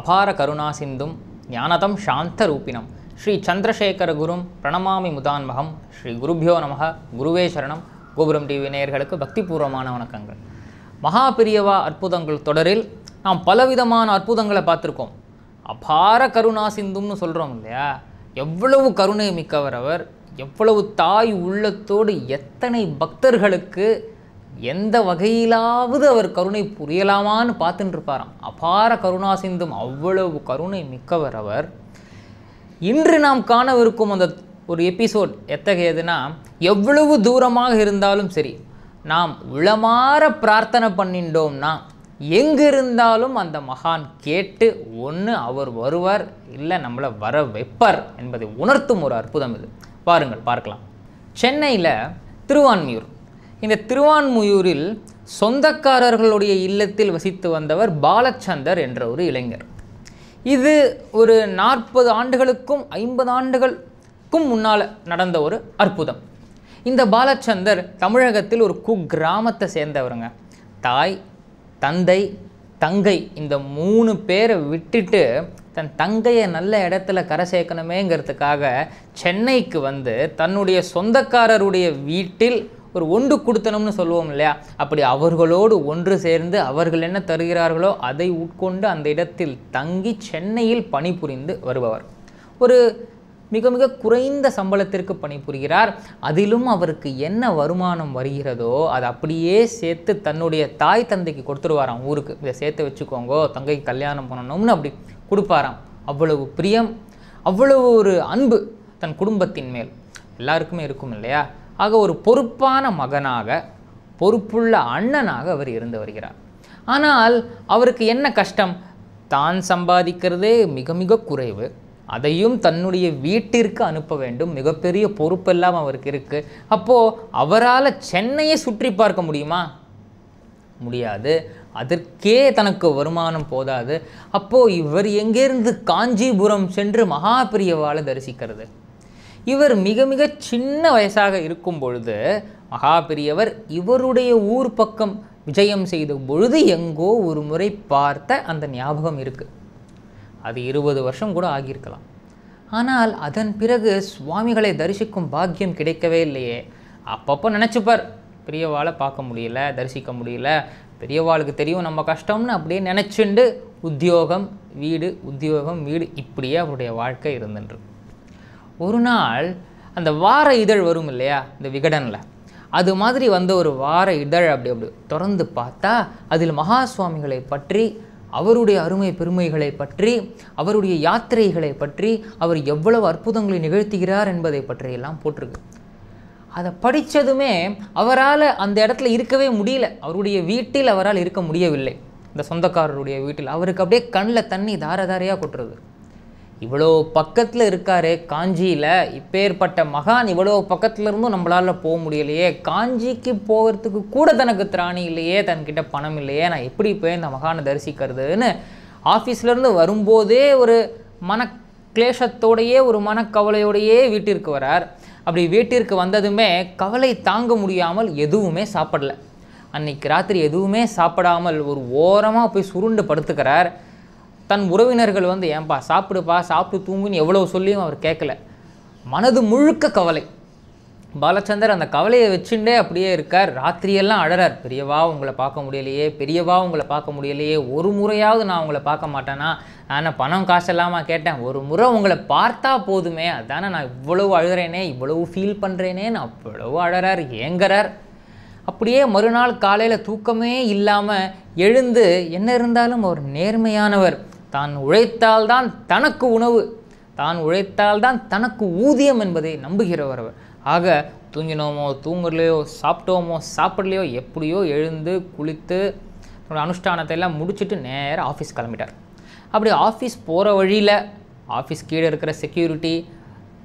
அபார கருணா சிந்தும் ஞானதம் சாந்த ரூபிணம் ஸ்ரீ சந்திரசேகர குரும் பிரணமாமி முதான்மகம். ஸ்ரீ குருபியோ நமக. குருவே சரணம். கோபுரம் டிவி நேயர்களுக்கு பக்திபூர்வமான வணக்கங்கள். மகா பெரியவா அற்புதங்கள் தொடரில் நாம் பலவிதமான அற்புதங்களை பார்த்துருக்கோம். அபார கருணா சிந்தும்னு சொல்கிறோம் இல்லையா? எவ்வளவு கருணை மிக்கவர் அவர், எவ்வளவு தாய் உள்ளத்தோடு எத்தனை பக்தர்களுக்கு எந்த வகையிலாவது அவர் கருணை புரியலாமான்னு பார்த்துட்டு இருப்பாராம். அபார கருணா சிந்தும், அவ்வளவு கருணை மிக்கவர் அவர். இன்று நாம் காணவிருக்கும் அந்த ஒரு எபிசோட் எத்தகையதுன்னா, எவ்வளவு தூரமாக இருந்தாலும் சரி, நாம் உளமாற பிரார்த்தனை பண்ணிட்டோம்னா எங்கே இருந்தாலும் அந்த மகான் கேட்டு ஒன்று அவர் வருவார், இல்லை நம்மளை வர வைப்பார் என்பதை உணர்த்தும் ஒரு அற்புதம் இது. பாருங்கள், பார்க்கலாம். சென்னையில் திருவான்மியூர். இந்த திருவான்மியூரில் சொந்தக்காரர்களுடைய இல்லத்தில் வசித்து வந்தவர் பாலச்சந்தர் என்ற ஒரு இளைஞர். இது ஒரு 40 ஆண்டுகளுக்கும் 50 ஆண்டுகளுக்கும் முன்னால் நடந்த ஒரு அற்புதம். இந்த பாலச்சந்தர் தமிழகத்தில் ஒரு குக்கிராமத்தை சேர்ந்தவருங்க. தாய், தந்தை, தங்கை இந்த 3 பேரை விட்டுட்டு தன் தங்கையை நல்ல இடத்துல கரை சேர்க்கணுமேங்கிறதுக்காக சென்னைக்கு வந்து தன்னுடைய சொந்தக்காரருடைய வீட்டில் ஒரு ஒன்று கொடுத்தணும்னு சொல்லுவோம் இல்லையா, அப்படி அவர்களோடு ஒன்று சேர்ந்து அவர்கள் என்ன தருகிறார்களோ அதை உட்கொண்டு அந்த இடத்தில் தங்கி சென்னையில் பணிபுரிந்து வருபவர். ஒரு மிக மிக குறைந்த சம்பளத்திற்கு பணிபுரிகிறார். அதிலும் அவருக்கு என்ன வருமானம் வருகிறதோ அதை அப்படியே சேர்த்து தன்னுடைய தாய் தந்தைக்கு கொடுத்துருவாராம். ஊருக்கு இதை சேர்த்து வச்சுக்கோங்கோ, தங்கைக்கு கல்யாணம் பண்ணணும்னு அப்படி கொடுப்பாராம். அவ்வளவு பிரியம், அவ்வளவு ஒரு அன்பு தன் குடும்பத்தின் மேல் எல்லாருக்குமே இருக்கும் இல்லையா? ஆக ஒரு பொறுப்பான மகனாக, பொறுப்புள்ள அண்ணனாக அவர் இருந்து வருகிறார். ஆனால் அவருக்கு என்ன கஷ்டம்? தான் சம்பாதிக்கிறதே மிக மிக குறைவு, அதையும் தன்னுடைய வீட்டிற்கு அனுப்ப வேண்டும். மிகப்பெரிய பொறுப்பெல்லாம் அவருக்கு இருக்குது. அப்போது அவரால் சென்னையை சுற்றி பார்க்க முடியுமா? முடியாது. அதற்கே தனக்கு வருமானம் போதாது. அப்போது இவர் எங்கேருந்து காஞ்சிபுரம் சென்று மகா பெரியவாளை தரிசிக்கிறது? இவர் மிக மிக சின்ன வயசாக இருக்கும் பொழுது மகா பெரியவர் இவருடைய ஊர் பக்கம் விஜயம் செய்த பொழுது எங்கோ ஒரு முறை பார்த்த அந்த ஞாபகம் இருக்குது. அது 20 வருஷம் கூட ஆகியிருக்கலாம். ஆனால் அதன் பிறகு சுவாமிகளை தரிசிக்கும் பாக்கியம் கிடைக்கவே இல்லையே. அப்பப்போ நினச்சிப்பார், பெரியவாளை பார்க்க முடியல, தரிசிக்க முடியல, பெரியவாளுக்கு தெரியும் நம்ம கஷ்டம்னு அப்படியே நினச்சிண்டு உத்தியோகம் வீடு, உத்தியோகம் வீடு, இப்படியே அவருடைய வாழ்க்கை இருந்துன்று. ஒரு நாள் அந்த வார இதழ் வரும் இல்லையா, இந்த விகடனில், அது மாதிரி வந்த ஒரு வார இதழ் அப்படி திறந்து பார்த்தா அதில் மகா சுவாமிகளை பற்றி, அவருடைய அருமை பெருமைகளை பற்றி, அவருடைய யாத்திரைகளை பற்றி, அவர் எவ்வளவு அற்புதங்களை நிகழ்த்துகிறார் என்பதை பற்றியெல்லாம் போட்டிருக்கு. அதை படித்ததுமே அவரால் அந்த இடத்துல இருக்கவே முடியல. அவருடைய வீட்டில் அவரால் இருக்க முடியவில்லை. இந்த சொந்தக்காரருடைய வீட்டில் அவருக்கு அப்படியே கண்ணில் தண்ணி தார தாரையாக கொட்டுறது. இவ்வளோ பக்கத்தில் இருக்காரே காஞ்சியில், இப்பேற்பட்ட மகான் இவ்வளோ பக்கத்தில் இருந்தும் நம்மளால் போக முடியலையே, காஞ்சிக்கு போகிறதுக்கு கூட தனக்கு திராணி இல்லையே, தன்கிட்ட பணம் இல்லையே, நான் எப்படி போய் இந்த மகானை தரிசிக்கிறதுன்னு ஆஃபீஸ்லேருந்து வரும்போதே ஒரு மனக்லேஷத்தோடையே, ஒரு மனக்கவலையோடையே வீட்டிற்கு வரார். அப்படி வீட்டிற்கு வந்ததுமே கவலை தாங்க முடியாமல் எதுவுமே சாப்பிடல. அன்னைக்கு ராத்திரி எதுவுமே சாப்பிடாமல் ஒரு ஓரமாக போய் சுருண்டு படுத்துக்கிறார். தன் உறவினர்கள் வந்து, ஏன்பா சாப்பிடுப்பா, சாப்பிட்டு தூங்குன்னு எவ்வளோ சொல்லியும் அவர் கேட்கல. மனது முழுக்க கவலை. பாலச்சந்தர் அந்த கவலையை வச்சுட்டே அப்படியே இருக்கார். ராத்திரியெல்லாம் அழறார், பெரியவா உங்களை பார்க்க முடியலையே, பெரியவா உங்களை பார்க்க முடியலையே, ஒரு முறையாவது நான் உங்களை பார்க்க மாட்டேனா, நான் பணம் காசெல்லாமா கேட்டேன், ஒரு முறை உங்களை பார்த்தா போதுமே, அதானே நான் இவ்வளவு அழுகிறேனே, இவ்வளவு ஃபீல் பண்ணுறேனேன்னு அவ்வளவு அழறார், ஏங்குறார். அப்படியே மறுநாள் காலையில் தூக்கமே இல்லாமல் எழுந்து, என்ன இருந்தாலும் அவர் நேர்மையானவர், தான் உழைத்தால்தான் தனக்கு உணவு, தான் உழைத்தால்தான் தனக்கு ஊதியம் என்பதை நம்புகிறவர் அவர். ஆக தூங்கினோமோ தூங்கலையோ, சாப்பிட்டோமோ சாப்பிடலையோ, எப்படியோ எழுந்து குளித்து தன்னோட அனுஷ்டானத்தை எல்லாம் முடிச்சுட்டு நேராக ஆஃபீஸ் கிளம்பிட்டார். அப்படி ஆஃபீஸ் போகிற வழியில் ஆஃபீஸ் கீழே இருக்கிற செக்யூரிட்டி,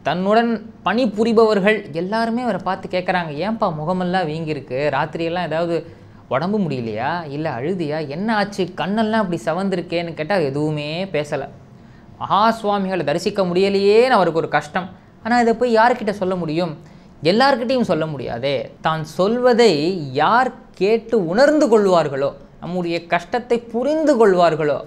தன்னுடன் பணி புரிபவர்கள் எல்லாருமே அவரை பார்த்து கேட்குறாங்க, ஏன்பா முகமெல்லாம் வீங்கியிருக்கு, ராத்திரியெல்லாம் ஏதாவது உடம்பு முடியலையா, இல்லை அழுதியா, என்ன ஆச்சு, கண்ணெல்லாம் அப்படி சவந்திருக்கேன்னு கேட்டால் எதுவுமே பேசலை. மகா சுவாமிகளை தரிசிக்க முடியலையேன்னு அவருக்கு ஒரு கஷ்டம். ஆனால் இதை போய் யார்கிட்ட சொல்ல முடியும்? எல்லார்கிட்டையும் சொல்ல முடியாதே. தான் சொல்வதை யார் கேட்டு உணர்ந்து கொள்வார்களோ, நம்முடைய கஷ்டத்தை புரிந்து கொள்வார்களோ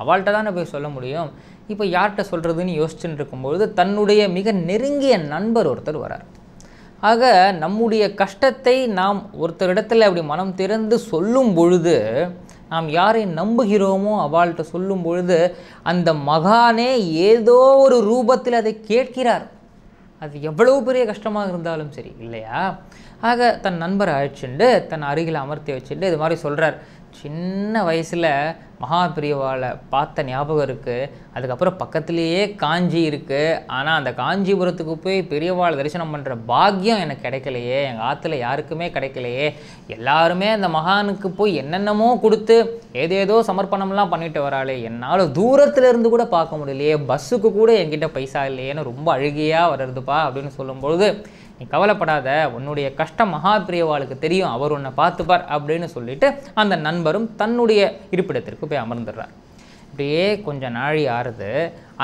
அவள்கிட்ட தானே போய் சொல்ல முடியும். இப்போ யார்கிட்ட சொல்கிறதுன்னு யோசிச்சுட்டு இருக்கும்பொழுது தன்னுடைய மிக நெருங்கிய நண்பர் ஒருத்தர் வரார். ஆக நம்முடைய கஷ்டத்தை நாம் ஒருத்தரிடத்தில் அப்படி மனம் திறந்து சொல்லும் பொழுது, நாம் யாரை நம்புகிறோமோ அவள்கிட்ட சொல்லும் பொழுது அந்த மகானே ஏதோ ஒரு ரூபத்தில் அதை கேட்கிறார். அது எவ்வளவு பெரிய கஷ்டமாக இருந்தாலும் சரி இல்லையா? ஆக தன் நண்பரை அழைச்சிட்டு தன் அருகில் அமர்த்தி வச்சுட்டு இது மாதிரி சொல்கிறார். சின்ன வயசில் மகாபிரியவாளை பார்த்த ஞாபகம் இருக்குது. அதுக்கப்புறம் பக்கத்துலேயே காஞ்சி இருக்குது. ஆனால் அந்த காஞ்சிபுரத்துக்கு போய் பெரியவாளை தரிசனம் பண்ணுற பாக்கியம் எனக்கு கிடைக்கலையே, எங்கள் ஆற்றுல யாருக்குமே கிடைக்கலையே. எல்லாருமே அந்த மகானுக்கு போய் என்னென்னமோ கொடுத்து ஏதேதோ சமர்ப்பணம்லாம் பண்ணிட்டு வராளே, என்னால் தூரத்தில் இருந்து கூட பார்க்க முடியலையே, பஸ்ஸுக்கு கூட என்கிட்ட பைசா இல்லையேன்னு ரொம்ப அழுகையாக வர்றதுப்பா அப்படின்னு சொல்லும்பொழுது, நீ கவலைப்படாத, உன்னுடைய கஷ்டம் மகாபிரியவாளுக்கு தெரியும், அவர் உன்னை பார்த்துப்பார் அப்படின்னு சொல்லிட்டு அந்த நண்பரும் தன்னுடைய இருப்பிடத்திற்கு போய் அமர்ந்துடுறார். இப்படியே கொஞ்சம் நாழி ஆறுது.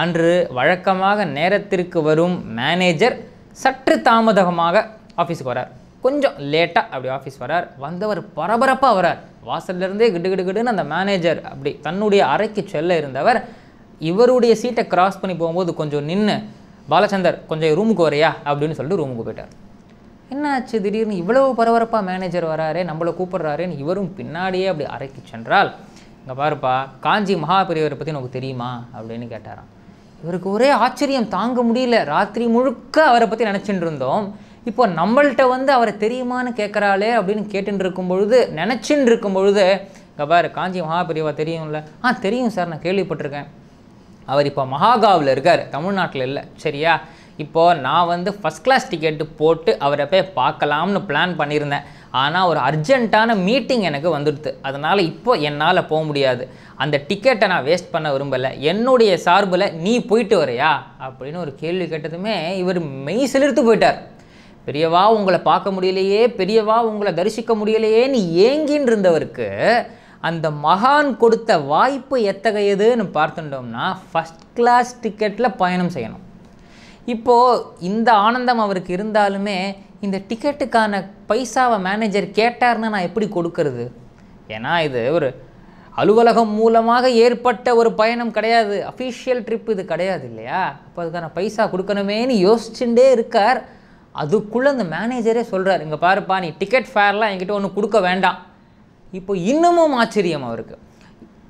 அன்று வழக்கமாக நேரத்திற்கு வரும் மேனேஜர் சற்று தாமதமாக ஆஃபீஸுக்கு வரார். கொஞ்சம் லேட்டாக அப்படி ஆஃபீஸ் வரார். வந்தவர் பரபரப்பாக வரார். வாசல்லேருந்தே கிடுகிடுன்னு அந்த மேனேஜர் அப்படி தன்னுடைய அறைக்கு செல்ல இருந்தவர் இவருடைய சீட்டை கிராஸ் பண்ணி போகும்போது கொஞ்சம் நின்று, பாலச்சந்தர் கொஞ்சம் ரூமுக்கு வரையா அப்படின்னு சொல்லிட்டு ரூமுக்கு போயிட்டார். என்னாச்சு திடீர்னு இவ்வளவு பரபரப்பாக மேனேஜர் வராரே, நம்மளை கூப்பிட்றாருன்னு இவரும் பின்னாடியே அப்படி அறைக்கு சென்றால், இங்கே பாருப்பா, காஞ்சி மகாபெரியவரை பற்றி நமக்கு தெரியுமா அப்படின்னு கேட்டாராம். இவருக்கு ஒரே ஆச்சரியம் தாங்க முடியல. ராத்திரி முழுக்க அவரை பற்றி நினச்சிட்டு இருந்தோம், இப்போ நம்மள்கிட்ட வந்து அவரை தெரியுமான்னு கேட்குறாளே அப்படின்னு கேட்டுட்டு இருக்கும் பொழுது, நினச்சின்னு இருக்கும் பொழுது, இங்கே பாரு காஞ்சி மகாபெரியவா தெரியும்ல? தெரியும் சார், நான் கேள்விப்பட்டிருக்கேன். அவர் இப்போ மகாகாவில் இருக்கார், தமிழ்நாட்டில் இல்லை, சரியா? இப்போது நான் வந்து ஃபஸ்ட் கிளாஸ் டிக்கெட்டு போட்டு அவரை போய் பார்க்கலாம்னு பிளான் பண்ணியிருந்தேன். ஆனால் ஒரு அர்ஜென்ட்டான மீட்டிங் எனக்கு வந்துடுது, அதனால் இப்போ என்னால் போக முடியாது. அந்த டிக்கெட்டை நான் வேஸ்ட் பண்ண விரும்பலை, என்னுடைய சார்பில் நீ போயிட்டு வரையா அப்படின்னு ஒரு கேள்வி கேட்டதுமே இவர் மெய் சிலிர்த்து போயிட்டார். பெரியவா உங்களை பார்க்க முடியலையே, பெரியவா உங்களை தரிசிக்க முடியலையேன்னு ஏங்கின்னு இருந்தவருக்கு அந்த மகான் கொடுத்த வாய்ப்பு எத்தகையதுன்னு பார்த்துட்டோம்னா ஃபஸ்ட் கிளாஸ் டிக்கெட்டில் பயணம் செய்யணும். இப்போது இந்த ஆனந்தம் அவருக்கு இருந்தாலுமே இந்த டிக்கெட்டுக்கான பைசாவை மேனேஜர் கேட்டார்னா நான் எப்படி கொடுக்கறது? ஏன்னா இது ஒரு அலுவலகம் மூலமாக ஏற்பட்ட ஒரு பயணம் கிடையாது, அஃபீஷியல் ட்ரிப் இது கிடையாது இல்லையா? அப்போ அதுக்கான பைசா கொடுக்கணுமேன்னு யோசிச்சுட்டே இருக்கார். அதுக்குள்ளே அந்த மேனேஜரே சொல்கிறார், இங்கே பாருப்பா, நீ டிக்கெட் ஃபேர்லாம் என்கிட்ட ஒன்று கொடுக்க வேண்டாம். இப்போ இன்னமும் ஆச்சரியம் அவருக்கு.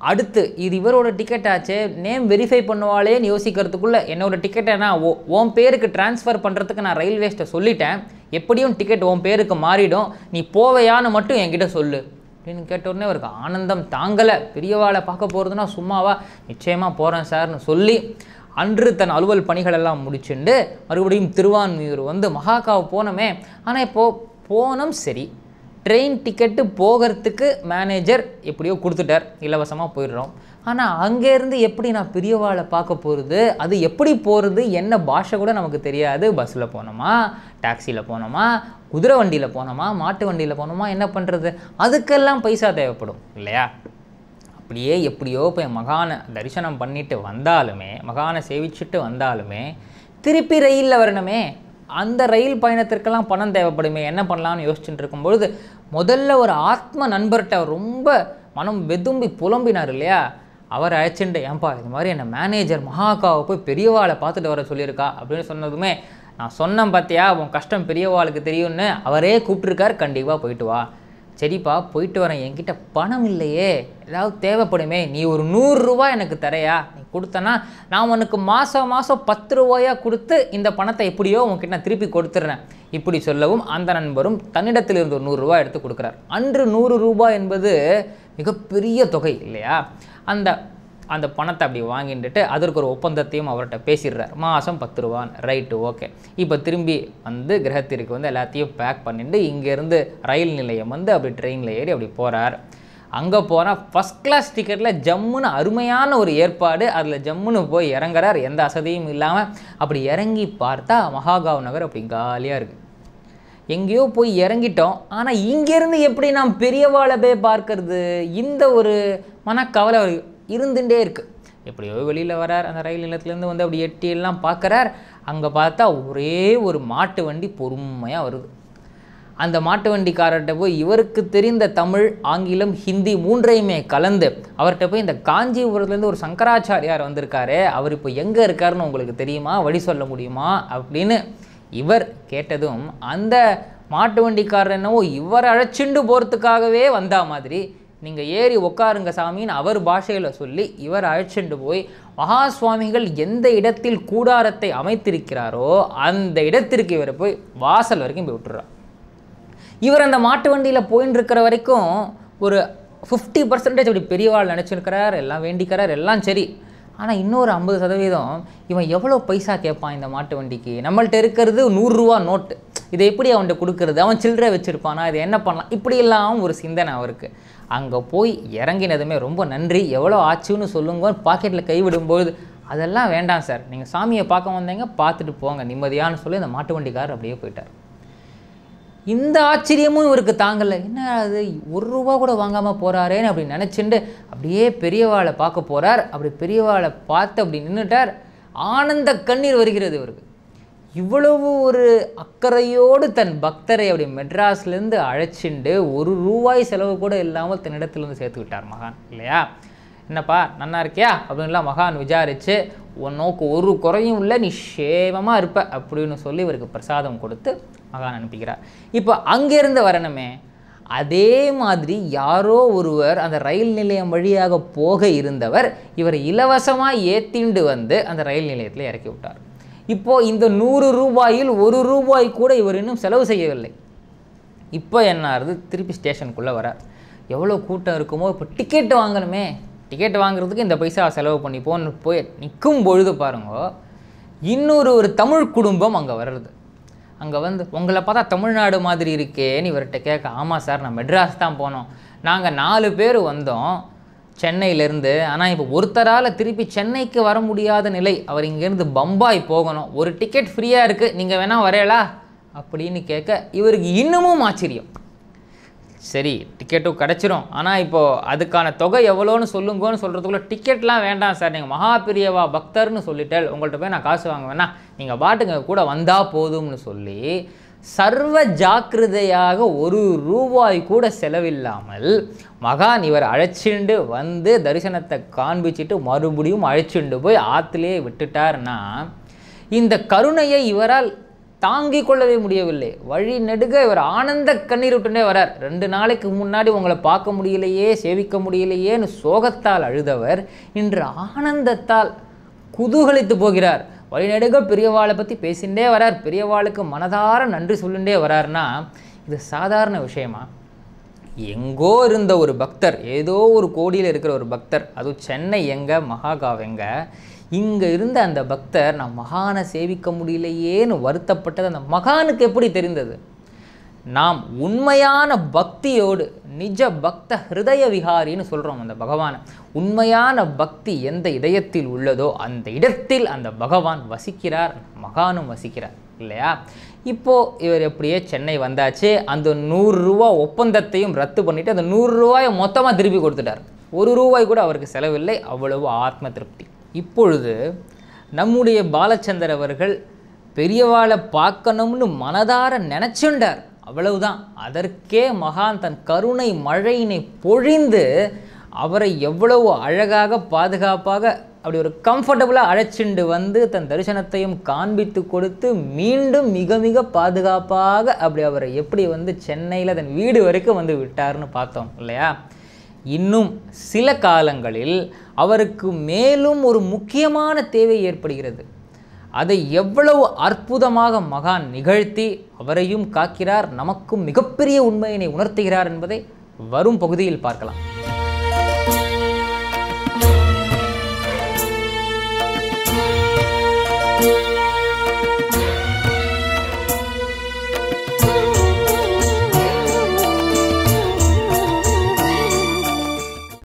அடுத்து இது இவரோட டிக்கெட் ஆச்சு, நேம் வெரிஃபை பண்ணுவாளேன்னு யோசிக்கிறதுக்குள்ளே என்னோடய டிக்கெட்டை நான் உன் பேருக்கு ட்ரான்ஸ்ஃபர் பண்ணுறதுக்கு நான் ரயில்வேஸ்ட்டை சொல்லிட்டேன், எப்படியும் டிக்கெட் உன் பேருக்கு மாறிடும், நீ போவையான்னு மட்டும் என்கிட்ட சொல்லு அப்படின்னு கேட்டோடனே அவருக்கு ஆனந்தம் தாங்கலை. பெரியவாளை பார்க்க போகிறதுனா சும்மாவா, நிச்சயமாக போகிறேன் சார்னு சொல்லி அன்று தன் அலுவல் பணிகளெல்லாம் முடிச்சுண்டு மறுபடியும் திருவான்மியூர் வந்து மகாகாவு போனோமே. ஆனால் இப்போது போனோம் சரி, ட்ரெயின் டிக்கெட்டு போகிறதுக்கு மேனேஜர் எப்படியோ கொடுத்துட்டார், இலவசமாக போயிடுறோம். ஆனால் அங்கேருந்து எப்படி நான் பெரியவாளை பார்க்க போகிறது, அது எப்படி போகிறது, என்ன பாஷை கூட நமக்கு தெரியாது. பஸ்ஸில் போனோமா, டாக்ஸியில் போனோமா, குதிரை வண்டியில் போனோமா, மாட்டு வண்டியில் போனோமா, என்ன பண்ணுறது? அதுக்கெல்லாம் பைசா தேவைப்படும் இல்லையா? அப்படியே எப்படியோ போய் மகானை தரிசனம் பண்ணிட்டு வந்தாலுமே, மகானை சேவிச்சுட்டு வந்தாலுமே திருப்பி ரயிலில் வரணுமே. அந்த ரயில் பயணத்திற்கெல்லாம் பணம் தேவைப்படுமே, என்ன பண்ணலாம்னு யோசிச்சுட்டு இருக்கும்பொழுது முதல்ல ஒரு ஆத்ம நண்பர்கிட்ட ரொம்ப மனம் வெதும்பி புலம்பினார் இல்லையா? அவர் அழைச்சிட்டு, ஏன்பா இது மாதிரி என்ன மேனேஜர் மகாகாவை போய் பெரியவாளை பார்த்துட்டு வர சொல்லியிருக்கா அப்படின்னு சொன்னதுமே, நான் சொன்னேன் பார்த்தியா உன் கஷ்டம் பெரியவாளுக்கு தெரியும்னு, அவரே கூப்பிட்டுருக்கார், கண்டிப்பாக போயிட்டு வா. சரிப்பா போயிட்டு வரேன், என்கிட்ட பணம் இல்லையே, ஏதாவது தேவைப்படுமே, நீ ஒரு 100 ரூபா எனக்கு தரையா, நீ கொடுத்தனா நான் உனக்கு மாதம் 10 ரூபாயாக கொடுத்து இந்த பணத்தை எப்படியோ உன்கிட்ட நான் திருப்பி கொடுத்துட்றேன் இப்படி சொல்லவும் அந்த நண்பரும் தன்னிடத்திலிருந்து ஒரு 100 ரூபா எடுத்து கொடுக்குறார். அன்று 100 ரூபாய் என்பது மிகப்பெரிய தொகை இல்லையா? அந்த பணத்தை அப்படி வாங்கிட்டு அதற்கு ஒரு ஒப்பந்தத்தையும் அவர்கிட்ட பேசிடுறார். மாதம் 10 ரூபா, ரைட்டு, ஓகே. இப்போ திரும்பி வந்து கிரகத்திற்கு வந்து எல்லாத்தையும் பேக் பண்ணிட்டு இங்கேருந்து ரயில் நிலையம் வந்து அப்படி ட்ரெயினில் ஏறி அப்படி போகிறார். அங்கே போனால் ஃபஸ்ட் கிளாஸ் டிக்கெட்டில் ஜம்முன்னு அருமையான ஒரு ஏற்பாடு, அதில் ஜம்முன்னு போய் இறங்குறார், எந்த அசதியும் இல்லாமல். அப்படி இறங்கி பார்த்தா மகாகாவ் நகர் அப்படி காலியாக இருக்குது. எங்கேயோ போய் இறங்கிட்டோம், ஆனால் இங்கேருந்து எப்படி நாம் பெரியவாளை போய் பார்க்கறது, இந்த ஒரு மனக்கவலை இருந்துகிட்டே இருக்குது. எப்படியோ வெளியில் வரார், அந்த ரயில் நிலையத்துலேருந்து வந்து அப்படி எட்டியெல்லாம் பார்க்குறார். அங்கே பார்த்தா ஒரே ஒரு மாட்டு வண்டி பொறுமையாக வருது. அந்த மாட்டு வண்டிக்காரர்கிட்ட போய் இவருக்கு தெரிந்த தமிழ், ஆங்கிலம், ஹிந்தி 3ஐயுமே கலந்து அவர்கிட்ட போய் இந்த காஞ்சிபுரத்துலேருந்து ஒரு சங்கராச்சாரியார் வந்திருக்காரு, அவர் இப்போ எங்கே இருக்காருன்னு உங்களுக்கு தெரியுமா, வழி சொல்ல முடியுமா அப்படின்னு இவர் கேட்டதும் அந்த மாட்டு வண்டிக்காரர் என்னவோ இவர் அழைச்சிண்டு போகிறதுக்காகவே வந்தா மாதிரி நீங்கள் ஏறி உட்காருங்க சாமின்னு அவர் பாஷையில் சொல்லி இவர் அழைச்சிட்டு போய் மகா சுவாமிகள் எந்த இடத்தில் கூடாரத்தை அமைத்திருக்கிறாரோ அந்த இடத்திற்கு இவரை போய் வாசல் வரைக்கும் போய் விட்டுறார். இவர் அந்த மாட்டு வண்டியில் போயின்னு இருக்கிற வரைக்கும் ஒரு 50% அப்படி பெரியவாள் நினச்சிருக்கிறார், எல்லாம் வேண்டிக்கிறார், எல்லாம் சரி. ஆனால் இன்னொரு 50% இவன் எவ்வளோ பைசா கேட்பான் இந்த மாட்டு வண்டிக்கு, நம்மள்ட்ட இருக்கிறது 100 ரூபா நோட்டு, இதை எப்படி அவன்கிட்ட கொடுக்கறது, அவன் சில்லறை வச்சுருப்பானா, இது என்ன பண்ணலாம், இப்படியெல்லாம் ஒரு சிந்தனை அவருக்கு. அங்கே போய் இறங்கினதுமே ரொம்ப நன்றி, எவ்வளோ ஆச்சுன்னு சொல்லுங்க, பாக்கெட்டில் கைவிடும்போது அதெல்லாம் வேண்டாம் சார், நீங்கள் சாமியை பார்க்க வந்தீங்க பார்த்துட்டு போங்க நிம்மதியான்னு சொல்லி அந்த மாட்டு வண்டிக்காரர் அப்படியே போயிட்டார். இந்த ஆச்சரியமும் இவருக்கு தாங்கலை, என்ன அது 1 ரூபா கூட வாங்காமல் போகிறாரேன்னு அப்படி நினச்சிண்டு அப்படியே பெரியவாளை பார்க்க போகிறார். அப்படி பெரியவாளை பார்த்து அப்படி நின்றுட்டார். ஆனந்த கண்ணீர் வருகிறது இவருக்கு. இவ்வளவு ஒரு அக்கறையோடு தன் பக்தரை அப்படி மெட்ராஸ்லேருந்து அழைச்சிண்டு 1 ரூபாய் செலவு கூட இல்லாமல் தன்னிடத்துலேருந்து சேர்த்துக்கிட்டார் மகான் இல்லையா. என்னப்பா நன்னா இருக்கியா அப்படின்லாம் மகான் விசாரித்து உன்னோக்கு ஒரு குறையும் இல்லை, நீ சேவமாக இருப்ப அப்படின்னு சொல்லி இவருக்கு பிரசாதம் கொடுத்து மகான் அனுப்பிக்கிறார். இப்போ அங்கேருந்து வரணுமே, அதே மாதிரி யாரோ ஒருவர் அந்த ரயில் நிலையம் வழியாக போக இருந்தவர் இவர் இலவசமாக ஏற்றிண்டு வந்து அந்த ரயில் நிலையத்தில் இறக்கி விட்டார். இப்போது இந்த 100 ரூபாயில் 1 ரூபாய் கூட இவர் இன்னும் செலவு செய்யவில்லை. இப்போ என்ன ஆகுது, திருப்பி ஸ்டேஷனுக்குள்ளே வரார். எவ்வளோ கூட்டம் இருக்குமோ, இப்போ டிக்கெட் வாங்கணுமே, டிக்கெட் வாங்குறதுக்கு இந்த பைசா செலவு பண்ணிப்போன்னு போய் நிற்கும் பொழுது பாருங்க, இன்னொரு தமிழ் குடும்பம் அங்கே வர்றது. அங்கே வந்து உங்களை பார்த்தா தமிழ்நாடு மாதிரி இருக்கேன்னு இவர்கிட்ட கேட்க, ஆமாம் சார் நான் மெட்ராஸ் தான் போனோம், நாங்கள் 4 பேர் வந்தோம் சென்னையிலேருந்து, ஆனால் இப்போ ஒருத்தரால் திருப்பி சென்னைக்கு வர முடியாத நிலை, அவர் இங்கேருந்து பம்பாய் போகணும், ஒரு டிக்கெட் ஃப்ரீயாக இருக்குது, நீங்கள் வேணால் வரையலா அப்படின்னு கேட்க இவருக்கு இன்னமும் ஆச்சரியம். சரி டிக்கெட்டும் கிடச்சிரும், ஆனால் இப்போது அதுக்கான தொகை எவ்வளோன்னு சொல்லுங்கன்னு சொல்கிறதுக்குள்ளே டிக்கெட்லாம் வேண்டாம் சார், நீங்கள் மகா பெரியவா பக்தர்னு சொல்லிட்டால் உங்கள்கிட்ட போய் நான் காசு வாங்க வேணா, நீங்கள் பாட்டுங்க கூட வந்தால் போதும்னு சொல்லி சர்வ ஜாக்கிரதையாக 1 ரூபாய் கூட செலவில்லாமல் மகான் இவர் அழைச்சிண்டு வந்து தரிசனத்தை காண்பிச்சுட்டு மறுபடியும் அழைச்சிண்டு போய் ஆற்றுலேயே விட்டுட்டார்னா, இந்த கருணையை இவரால் தாங்கிக் கொள்ளவே முடியவில்லை. வழி நெடுக இவர் ஆனந்த கண்ணீர் விட்டுட்டே வரார். 2 நாளைக்கு முன்னாடி உங்களை பார்க்க முடியலையே, சேவிக்க முடியலையேன்னு சோகத்தால் அழுதவர் இன்று ஆனந்தத்தால் குதூகலித்து போகிறார். வழிநெடுக பெரியவாளை பற்றி பேசிகிட்டே வரார், பெரியவாளுக்கு மனதார நன்றி சொல்லிகிட்டே வரார்னா இது சாதாரண விஷயமா? எங்கோ இருந்த ஒரு பக்தர், ஏதோ ஒரு கோடியில் இருக்கிற ஒரு பக்தர், அதுவும் சென்னை எங்கே, மகாகாவ் எங்கே, இங்கே இருந்த அந்த பக்தர் நான் மகானை சேவிக்க முடியலையேன்னு வருத்தப்பட்டது அந்த மகானுக்கு எப்படி தெரிந்தது? நாம் உண்மையான பக்தியோடு நிஜ பக்த ஹிருதய விஹாரின்னு சொல்கிறோம் அந்த பகவானை. உண்மையான பக்தி எந்த இதயத்தில் உள்ளதோ அந்த இடத்தில் அந்த பகவான் வசிக்கிறார், மகானும் வசிக்கிறார் இல்லையா. இப்போது இவர் எப்படியே சென்னை வந்தாச்சு, அந்த 100 ரூபா ஒப்பந்தத்தையும் ரத்து பண்ணிவிட்டு அந்த 100 ரூபாயை மொத்தமாக திருப்பி கொடுத்துட்டார். 1 ரூபாய் கூட அவருக்கு செலவில்லை, அவ்வளவு ஆத்ம திருப்தி. இப்பொழுது நம்முடைய பாலச்சந்தர் அவர்கள் பெரியவாளை பார்க்கணும்னு மனதார நினச்சுண்டார், அவ்வளவுதான். அதற்கே மகான் தன் கருணை மழையினை பொழிந்து அவரை எவ்வளவு அழகாக பாதுகாப்பாக அப்படி ஒரு கம்ஃபர்டபுளாக அழைச்சிண்டு வந்து தன் தரிசனத்தையும் காண்பித்து கொடுத்து மீண்டும் மிக மிக பாதுகாப்பாக அப்படி அவரை எப்படி வந்து சென்னையில் தன் வீடு வரைக்கும் வந்து விட்டார்னு பார்த்தோம் இல்லையா. இன்னும் சில காலங்களில் அவருக்கு மேலும் ஒரு முக்கியமான தேவை ஏற்படுகிறது. அதை எவ்வளவு அற்புதமாக மகான் நிகழ்த்தி அவரையும் காக்கிறார், நமக்கும் மிகப்பெரிய உண்மையினை உணர்த்துகிறார் என்பதை வரும் பகுதியில் பார்க்கலாம்.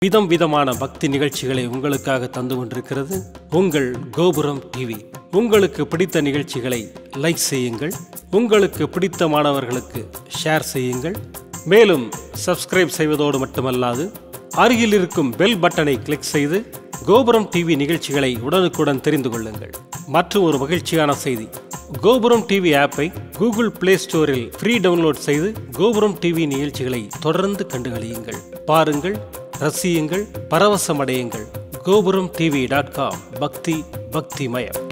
விதம் விதமான பக்தி நிகழ்ச்சிகளை உங்களுக்காக தந்து கொண்டிருக்கிறது உங்கள் கோபுரம் டிவி. உங்களுக்கு பிடித்த நிகழ்ச்சிகளை லைக் செய்யுங்கள், உங்களுக்கு பிடித்த மாணவர்களுக்கு ஷேர் செய்யுங்கள். மேலும் சப்ஸ்கிரைப் செய்வதோடு மட்டுமல்லாது அருகில் இருக்கும் பெல் பட்டனை கிளிக் செய்து கோபுரம் டிவி நிகழ்ச்சிகளை உடனுக்குடன் தெரிந்து கொள்ளுங்கள். மற்றும் ஒரு மகிழ்ச்சியான செய்தி, கோபுரம் டிவி ஆப்பை கூகுள் பிளே ஸ்டோரில் ஃப்ரீ டவுன்லோட் செய்து கோபுரம் டிவி நிகழ்ச்சிகளை தொடர்ந்து கண்டுகளியுங்கள். பாருங்கள், ரசியுங்கள், பரவசமடையுங்கள். gopuramtv.com. பக்திமயம்.